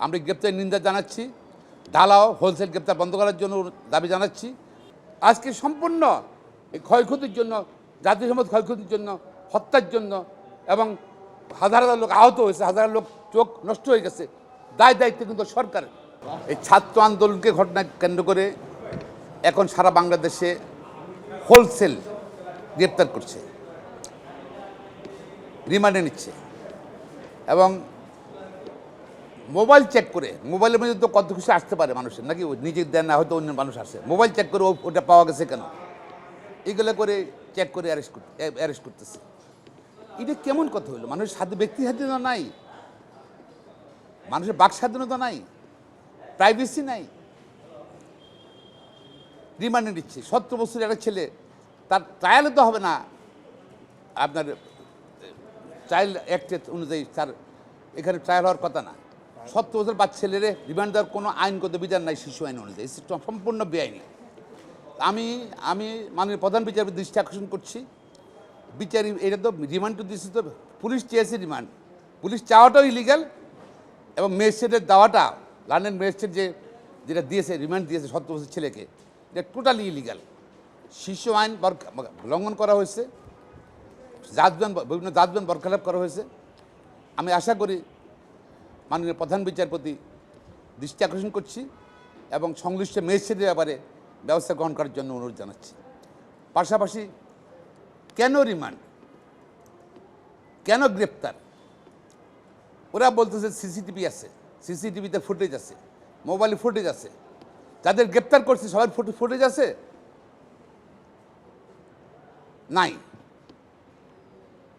আমরা গ্রেপ্তারের নিন্দা জানাচ্ছি। ঢালাও হোলসেল গ্রেপ্তার বন্ধ করার জন্য দাবি জানাচ্ছি। আজকে সম্পূর্ণ এই ক্ষয়ক্ষতির জন্য, জাতীয় সমাজ ক্ষয়ক্ষতির জন্য, হত্যার জন্য এবং হাজার হাজার লোক আহত হয়েছে, হাজার লোক চোখ নষ্ট হয়ে গেছে, দায়িত্ব কিন্তু সরকারের। এই ছাত্র আন্দোলনকে ঘটনা কেন্দ্র করে এখন সারা বাংলাদেশে হোলসেল গ্রেপ্তার করছে, রিমান্ডে নিচ্ছে এবং মোবাইল চেক করে, মোবাইলের মধ্যে তো কত কিছু আসতে পারে মানুষের, নাকি নিজের দেন না, হয়তো অন্য মানুষ আসে, মোবাইল চেক করে ওটা পাওয়া গেছে কেন, এগুলো করে চেক করে অ্যারেস্ট করতেছে। এটা কেমন কথা হলো? মানুষের ব্যক্তি স্বাধীনতা নাই, মানুষের বাক স্বাধীনতা নাই, প্রাইভেসি নাই। রিমান্ডে নিচ্ছে 17 বছরের একটা ছেলে, তার ট্রায়ালে তো হবে না, আপনার চাইল্ড অ্যাক্টের অনুযায়ী তার এখানে ট্রায়াল হওয়ার কথা না। 17 বছর বাচ্চা ছেলেরে রিমান্ড দেওয়ার কোনো আইনগত বিধান নাই শিশু আইন অনুযায়ী, সম্পূর্ণ বেআইনি। আমি মাননীয় প্রধান বিচারপতি দৃষ্টি আকর্ষণ করছি, বিচারী এটা তো রিমান্ড তো দিচ্ছে, তো পুলিশ চেয়েছে রিমান্ড, পুলিশ চাওয়াটাও ইলিগাল এবং ম্যাজিস্ট্রেটের দেওয়াটা, লন্ডন ম্যাজিস্ট্রেট যেটা দিয়েছে, রিমান্ড দিয়েছে 17 বছর ছেলেকে, এটা টোটালি ইলিগাল। শিশু আইন লঙ্ঘন করা হয়েছে, বিভিন্ন জাজমেন্ট বরখেলাপ করা হয়েছে। আমি আশা করি মাননীয় প্রধান বিচারপতি দৃষ্টি আকর্ষণ করছি এবং সংশ্লিষ্ট ম্যাজিস্ট্রেটের ব্যাপারে ব্যবস্থা গ্রহণ করার জন্য অনুরোধ জানাচ্ছি। পাশাপাশি কেন রিমান্ড, কেন গ্রেপ্তার? ওরা বলতেছে সিসিটিভি আছে, সিসিটিভিতে ফুটেজ আছে, মোবাইলে ফুটেজ আছে, যাদের গ্রেপ্তার করছে সবার ফুটেজ আছে নাই।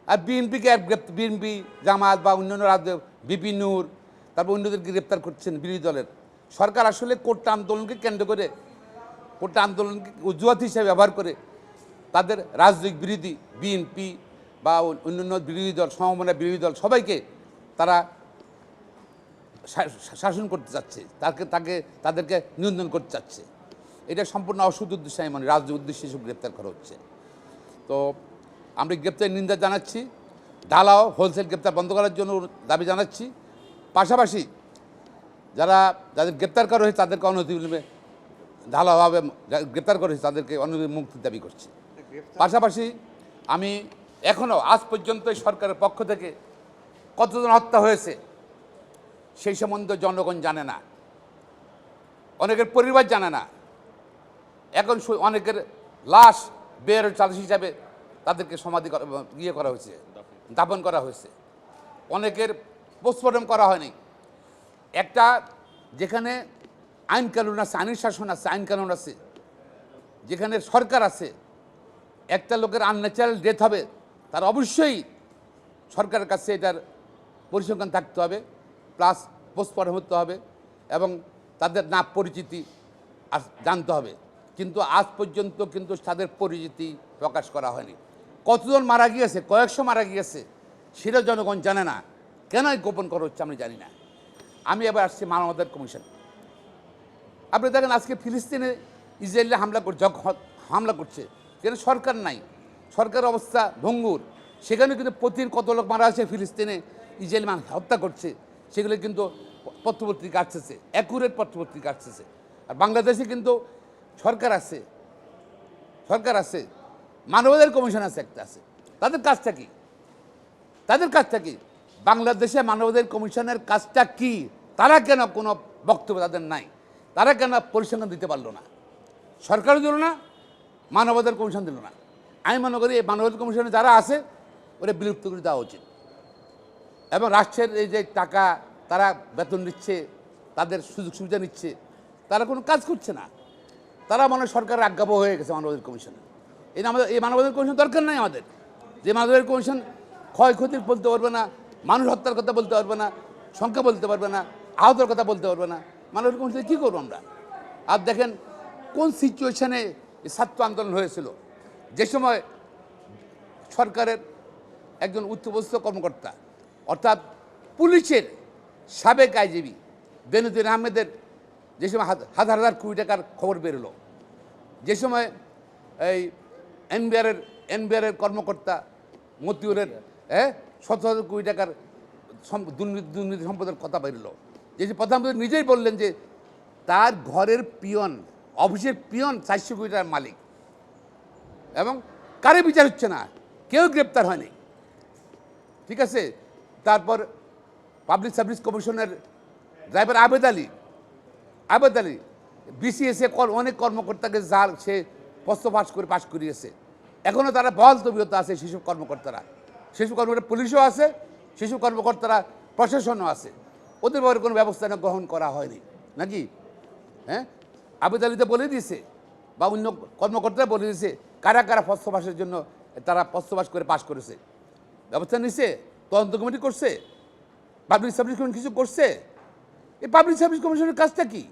আর বিএনপিকে বিএনপি, জামাত বা অন্যান্য রাজ্য, বিপি নূর, তারপর অন্যদেরকে গ্রেপ্তার করছেন বিরোধী দলের সরকার। আসলে কোটা আন্দোলনকে কেন্দ্র করে, কোটা আন্দোলনকে অজুহাত হিসেবে ব্যবহার করে তাদের রাজনৈতিক বিরোধী বিএনপি বা অন্যান্য বিরোধী দল, সমমনা বিরোধী দল সবাইকে তারা শাসন করতে চাচ্ছে, তাদেরকে নিয়ন্ত্রণ করতে চাচ্ছে। এটা সম্পূর্ণ অসৎ উদ্দেশ্যে, আমি মানে রাজনৈতিক উদ্দেশ্যে সব গ্রেপ্তার করা হচ্ছে। তো আমরা গ্রেপ্তারের নিন্দা জানাচ্ছি। ঢালাও হোলসেল গ্রেপ্তার বন্ধ করার জন্য দাবি জানাচ্ছি। পাশাপাশি যাদের গ্রেপ্তার করা হয়েছে তাদেরকে অনতিবিলম্বে, ঢালাওভাবে গ্রেপ্তার করা হয়েছে তাদেরকে অনতিবিলম্বে মুক্তির দাবি করছি। পাশাপাশি আমি এখনও আজ পর্যন্ত সরকারের পক্ষ থেকে কতজন হত্যা হয়েছে সেই সম্বন্ধে জনগণ জানে না, অনেকের পরিবার জানে না। এখন অনেকের লাশ বের চার্জ হিসাবে তাদেরকে সমাধি করা হয়েছে, দাফন করা হয়েছে, অনেকের পোস্টমর্টম করা হয়নি। একটা যেখানে আইন কানুন আছে, আইনের শাসন আছে, আইন কানুন আছে, যেখানে সরকার আছে, একটা লোকের আনন্যাচারাল ডেথ হবে তার অবশ্যই সরকারের কাছে এটার পরিসংখ্যান থাকতে হবে, প্লাস পোস্টমর্টম হতে হবে এবং তাদের নাম পরিচিতি জানতে হবে। কিন্তু আজ পর্যন্ত কিন্তু তাদের পরিচিতি প্রকাশ করা হয়নি। কতজন মারা গিয়েছে, কয়েকশো মারা গিয়েছে, সেটা জনগণ জানে না। কেন গোপন করা হচ্ছে আমি জানি না। আমি এবার আসছি মানবাধিকার কমিশন। আপনি দেখেন আজকে ফিলিস্তিনে ইসরায়েলে হামলা করছে, যেখানে সরকার নাই, সরকার অবস্থা ভঙ্গুর। সেখানে কিন্তু প্রতিদিন কত লোক মারা আছে ফিলিস্তিনে, ইসরায়েল হত্যা করছে, সেগুলো কিন্তু পত্রপত্রিকা আসতেছে, অ্যাকুরেট পত্রপত্রিকা আসতেছে। আর বাংলাদেশে কিন্তু সরকার আছে, মানবাধিকার কমিশন আছে, একটা আছে। তাদের কাজটা কি? বাংলাদেশে মানবাধিকার কমিশনের কাজটা কি? তারা কেন কোনো বক্তব্য তাদের নাই? তারা কেন পরিসংখ্যান দিতে পারলো না? সরকারও দিল না, মানবাধিকার কমিশন দিল না। আমি মনে করি এই মানবাধিকার কমিশনে যারা আছে ওরা বিলুপ্ত করে দেওয়া উচিত। এবং রাষ্ট্রের এই যে টাকা তারা বেতন নিচ্ছে, তাদের সুযোগ সুবিধা নিচ্ছে, তারা কোনো কাজ করছে না। তারা মনে হয় সরকারের আজ্ঞাবহ হয়ে গেছে মানবাধিকার কমিশনে। এই মানবাধিকার কমিশন দরকার নাই আমাদের। যে মানবাধিকার কমিশন ক্ষয়ক্ষতির বলতে পারবে না, মানুষ হত্যার কথা বলতে পারবে না, সংখ্যা বলতে পারবে না, আহতের কথা বলতে পারবে না, মানবাধিকার কমিশনে কী করবো আমরা? আর দেখেন কোন সিচুয়েশনে ছাত্র আন্দোলন হয়েছিল, যে সময় সরকারের একজন উচ্চপদস্থ কর্মকর্তা, অর্থাৎ পুলিশের সাবেক আইজিবি বেনজির আহমেদের যে সময় হাজার হাজার কোটি টাকার খবর বেরোলো, যে সময় এই এনবিআরের কর্মকর্তা মতিউরের শত শত কোটি টাকার দুর্নীতি সম্পদের কথা বেরোলো, যে প্রধানমন্ত্রী নিজেই বললেন যে তার ঘরের পিয়ন, অফিসের পিয়ন 400 কোটি টাকার মালিক, এবং কারে বিচার হচ্ছে না, কেউ গ্রেপ্তার হয়নি। ঠিক আছে। তারপর পাবলিক সার্ভিস কমিশনের ড্রাইভার আবেদ আলী বিসিএসে অনেক কর্মকর্তাকে যার সে প্রশ্ন পাশ করিয়েছে, এখনও তারা বহাল তবিয়ত আছে। সেসব কর্মকর্তারা পুলিশও আছে, সেসব কর্মকর্তারা প্রশাসনও আছে, ওদের ব্যাপারে কোনো ব্যবস্থা গ্রহণ করা হয়নি নাকি? হ্যাঁ, আবেদ আলীতে বলে দিয়েছে বা অন্য কর্মকর্তারা বলে দিয়েছে কারা কারা প্রশ্নবাসের জন্য তারা প্রশ্নবাস করে পাশ করেছে, ব্যবস্থা নিছে, তদন্ত কমিটি করছে, পাবলিক সার্ভিস কমিশন কিছু করছে। এই পাবলিক সার্ভিস কমিশনের কাজটা কি?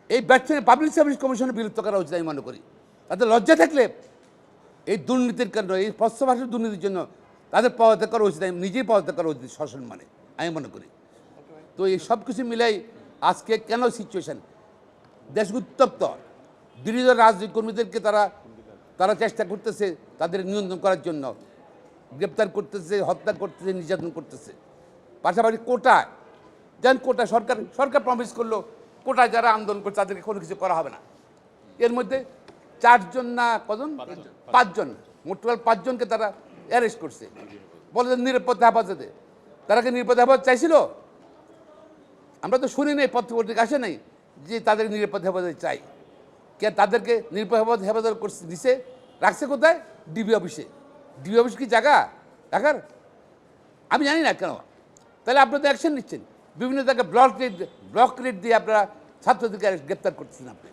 এই ব্যর্থ পাবলিক সার্ভিস কমিশনের বিলুপ্ত করা উচিত আমি মনে করি। তাদের লজ্জা থাকলে এই দুর্নীতির কারণে, এই প্রশ্নবাসের দুর্নীতির জন্য তাদের পদত্যাগ করা উচিত, নিজেই পদত্যাগ করা উচিত শাসন মানে আমি মনে করি। তো এই সব কিছু মিলাই আজকে কেন সিচুয়েশান দেশ উত্তপ্ত, বিরোধী রাজনৈতিক কর্মীদেরকে তারা চেষ্টা করতেছে তাদের নিয়ন্ত্রণ করার জন্য, গ্রেপ্তার করতেছে, হত্যা করতেছে, নির্যাতন করতেছে। পাশাপাশি কোটায় কোটা সরকার প্রমিস করলো কোটায় যারা আন্দোলন করছে তাদেরকে কোনো কিছু করা হবে না। এর মধ্যে 4 জন না কজন, 5 জন, মোট 5 জনকে তারা অ্যারেস্ট করছে, বলে যে নিরাপত্তা হেফাজতে। তারা কি নিরাপত্তা হেফাজত চাইছিল? আমরা তো শুনি নাই, পত্রিকা আসে নাই যে তাদের নিরাপত্তা হেফাজত চাই। কে তাদেরকে নিরাপত্তা হেফাজত করছে, দিছে, রাখছে কোথায়? ডিবি অফিসে। ডিবি অফিস কি জায়গা রাখার? আমি জানি না কেন। তাহলে আপনারা তো অ্যাকশন নিচ্ছেন, বিভিন্ন জায়গায় ব্লক রেট দিয়ে আপনারা ছাত্রদেরকে গ্রেপ্তার করতেছেন। আপনি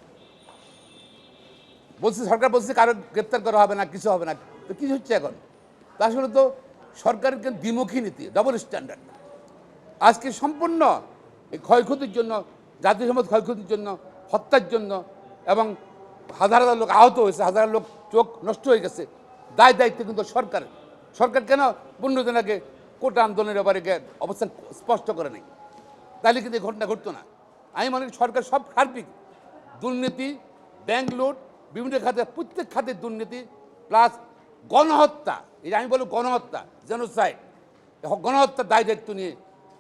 সরকার বলছে কারো গ্রেপ্তার করা হবে না, কিছু হবে না, তো কী হচ্ছে এখন? তা আসলে তো সরকারের দ্বিমুখী নীতি, ডবল স্ট্যান্ডার্ড। আজকে সম্পূর্ণ এই ক্ষয়ক্ষতির জন্য, জাতীয় সম্পদ ক্ষয়ক্ষতির জন্য, হত্যার জন্য, এবং হাজার হাজার লোক আহত হয়েছে, হাজার লোক চোখ নষ্ট হয়ে গেছে, দায়িত্ব কিন্তু সরকারের। সরকার কেন 15 দিন আগে কোটা আন্দোলনের ব্যাপারে অবস্থান স্পষ্ট করে নেই? তাহলে কিন্তু এই ঘটনা ঘটতো না। আমি মনে করি সরকার সব সার্বিক দুর্নীতি, ব্যাংক লুট, বিভিন্ন খাতে, প্রত্যেক খাতের দুর্নীতি প্লাস গণহত্যা, এই আমি বলব গণহত্যা, জেনোসাইড, গণহত্যার দায়িত্ব নিয়ে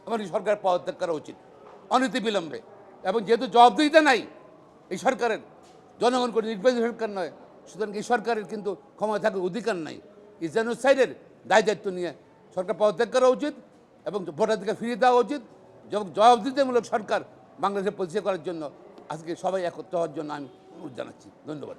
আমার সরকার পদত্যাগ করা উচিত অনতি বিলম্বে। এবং যেহেতু জবাবদিহিতা নাই এই সরকারের, জনগণ করে নির্বাচিত সরকার নয়, সুতরাং এই সরকারের কিন্তু ক্ষমতা থাকার অধিকার নাই। এই জেনোসাইডের দায়িত্ব নিয়ে সরকার পদত্যাগ করা উচিত এবং ভোটাধিকার ফিরিয়ে দেওয়া উচিত। জবাবদিহিতামূলক সরকার বাংলাদেশে প্রতিষ্ঠা করার জন্য আজকে সবাই একত্র হওয়ার জন্য আমি অনুরোধ জানাচ্ছি। ধন্যবাদ।